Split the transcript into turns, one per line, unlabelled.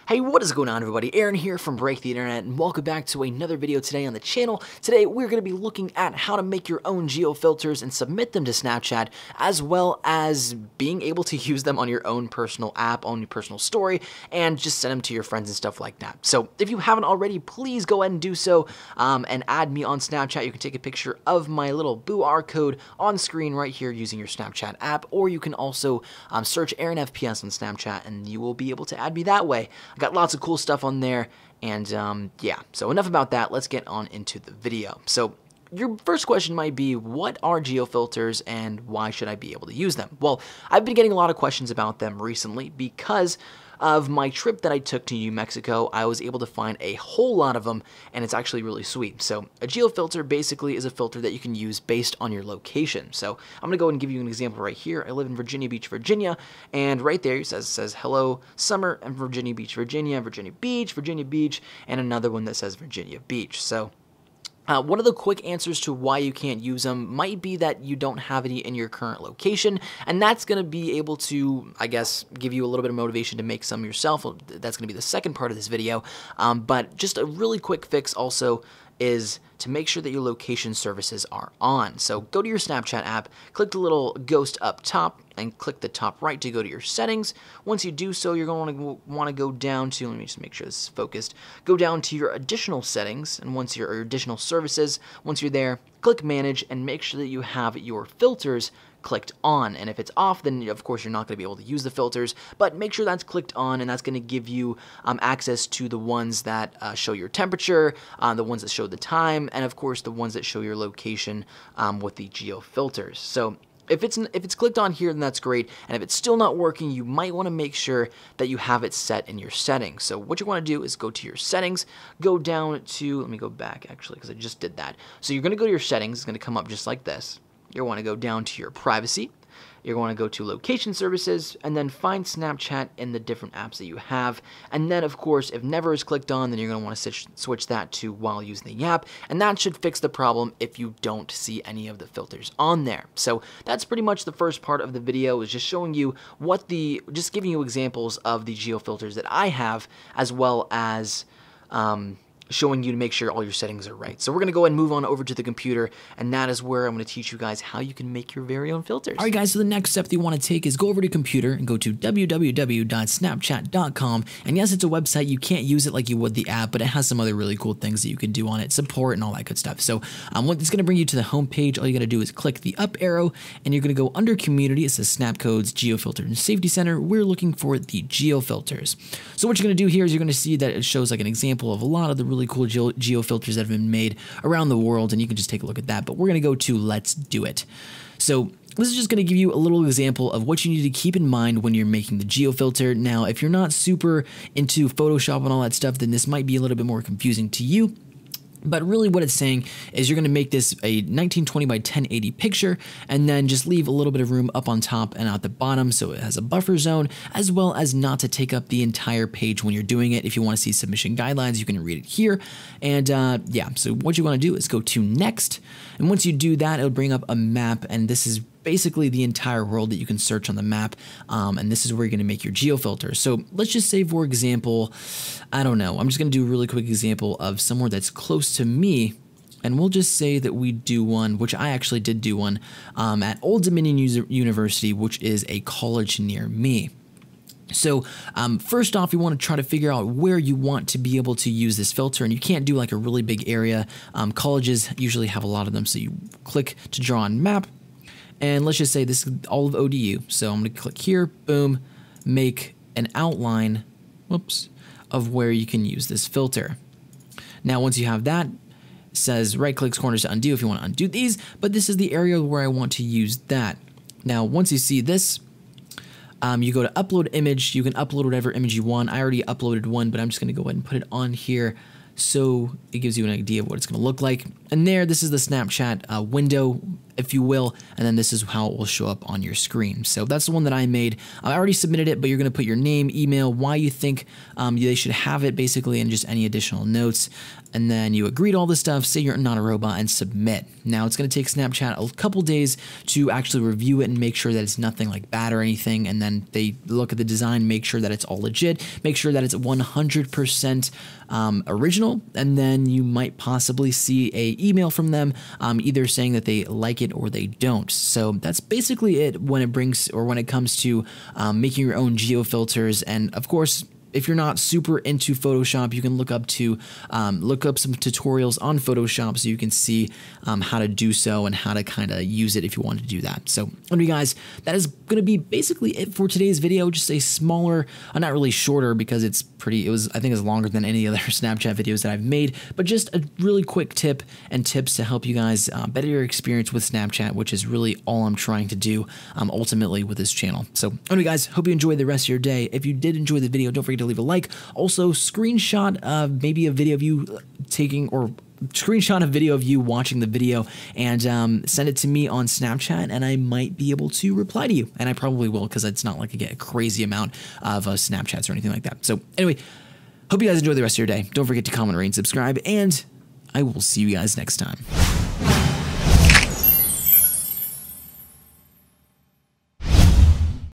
Hey, what is going on, everybody? Aaron here from Break the Internet, and welcome back to another video today on the channel. Today, we're going to be looking at how to make your own geofilters and submit them to Snapchat, as well as being able to use them on your own personal app, on your personal story, and just send them to your friends and stuff like that. So, if you haven't already, please go ahead and do so, and add me on Snapchat. You can take a picture of my little BOOR code on screen right here using your Snapchat app, or you can also search Aaron FPS on Snapchat, and you will be able to add me that way. Got lots of cool stuff on there, and yeah, so enough about that. Let's get on into the video. So your first question might be, what are geofilters and why should I be able to use them? Well, I've been getting a lot of questions about them recently because of my trip that I took to New Mexico. I was able to find a whole lot of them, and it's actually really sweet. So a geofilter basically is a filter that you can use based on your location. So I'm going to go and give you an example right here. I live in Virginia Beach, Virginia, and right there it says hello summer and Virginia Beach, Virginia, Virginia Beach, and another one that says Virginia Beach. So one of the quick answers to why you can't use them might be that you don't have any in your current location, and that's going to be able to, I guess, give you a little bit of motivation to make some yourself. That's going to be the second part of this video, but just a really quick fix also is to make sure that your location services are on. So go to your Snapchat app, click the little ghost up top, and click the top right to go to your settings. Once you do so, you're going to want to go down to, let me just make sure this is focused, go down to your additional settings, and once your additional services, once you're there, click manage, and make sure that you have your filters clicked on. And if it's off, then of course you're not going to be able to use the filters, but make sure that's clicked on, and that's going to give you access to the ones that show your temperature, the ones that show the time, and of course the ones that show your location with the geofilters. So if it's clicked on here, then that's great, and if it's still not working, you might want to make sure that you have it set in your settings. So what you want to do is go to your settings, go down to, let me go back actually because I just did that. So you're going to go to your settings, it's going to come up just like this. You'll want to go down to your privacy, you're going to go to location services, and then find Snapchat in the different apps that you have. And then of course, if never is clicked on, then you're going to want to switch that to while using the app, and that should fix the problem if you don't see any of the filters on there. So that's pretty much the first part of the video, is just showing you just giving you examples of the geofilters that I have, as well as showing you to make sure all your settings are right. So we're going to go ahead and move on over to the computer, and that is where I'm going to teach you guys how you can make your very own filters. Alright guys, so the next step that you want to take is go over to computer and go to www.snapchat.com, and yes, it's a website. You can't use it like you would the app, but it has some other really cool things that you can do on it, support and all that good stuff. So what it's going to bring you to the home page. All you got to do is click the up arrow, and you're going to go under community. It says Snap Codes, Geofilter, and Safety Center. We're looking for the geofilters. So what you're going to do here is you're going to see that it shows like an example of a lot of the really cool geofilters that have been made around the world, and you can just take a look at that. But we're going to go to Let's Do It. So this is just going to give you a little example of what you need to keep in mind when you're making the geofilter. Now, if you're not super into Photoshop and all that stuff, then this might be a little bit more confusing to you. But really what it's saying is you're going to make this a 1920 by 1080 picture, and then just leave a little bit of room up on top and at the bottom so it has a buffer zone, as well as not to take up the entire page when you're doing it. If you want to see submission guidelines, you can read it here. And yeah, so what you want to do is go to next, and once you do that, it'll bring up a map, and this is basically the entire world that you can search on the map, and this is where you're going to make your geofilter. So let's just say, for example, I don't know, I'm just going to do a really quick example of somewhere that's close to me, and we'll just say that we do one, which I actually did do one, at Old Dominion University, which is a college near me. So first off, you want to try to figure out where you want to be able to use this filter, and you can't do like a really big area. Colleges usually have a lot of them, so you click to draw on map. And let's just say this is all of ODU. So I'm going to click here, boom, make an outline, whoops, of where you can use this filter. Now, once you have that, it says right clicks corners to undo if you want to undo these, but this is the area where I want to use that. Now, once you see this, you go to upload image. You can upload whatever image you want. I already uploaded one, but I'm just going to go ahead and put it on here, so it gives you an idea of what it's going to look like. And there, this is the Snapchat window. if you will, and then this is how it will show up on your screen. So that's the one that I made. I already submitted it, but you're going to put your name, email, why you think they should have it, basically, and just any additional notes. And then you agree to all this stuff, say you're not a robot, and submit. Now, it's going to take Snapchat a couple days to actually review it and make sure that it's nothing like bad or anything. And then they look at the design, make sure that it's all legit, make sure that it's 100% original, and then you might possibly see a email from them either saying that they like it or they don't. So that's basically it when it comes to making your own geofilters. And of course, if you're not super into Photoshop, you can look up some tutorials on Photoshop so you can see how to do so and how to kind of use it if you want to do that. So anyway, guys, that is going to be basically it for today's video. Just a smaller, not really shorter because I think it's longer than any other Snapchat videos that I've made, but just a really quick tip and tips to help you guys better your experience with Snapchat, which is really all I'm trying to do ultimately with this channel. So anyway, guys, hope you enjoy the rest of your day. If you did enjoy the video, don't forget to leave a like. Also, screenshot maybe a video of you screenshot a video of you watching the video and send it to me on Snapchat, and I might be able to reply to you. And I probably will, because it's not like I get a crazy amount of Snapchats or anything like that. So anyway, hope you guys enjoy the rest of your day. Don't forget to comment, rate, and subscribe, and I will see you guys next time.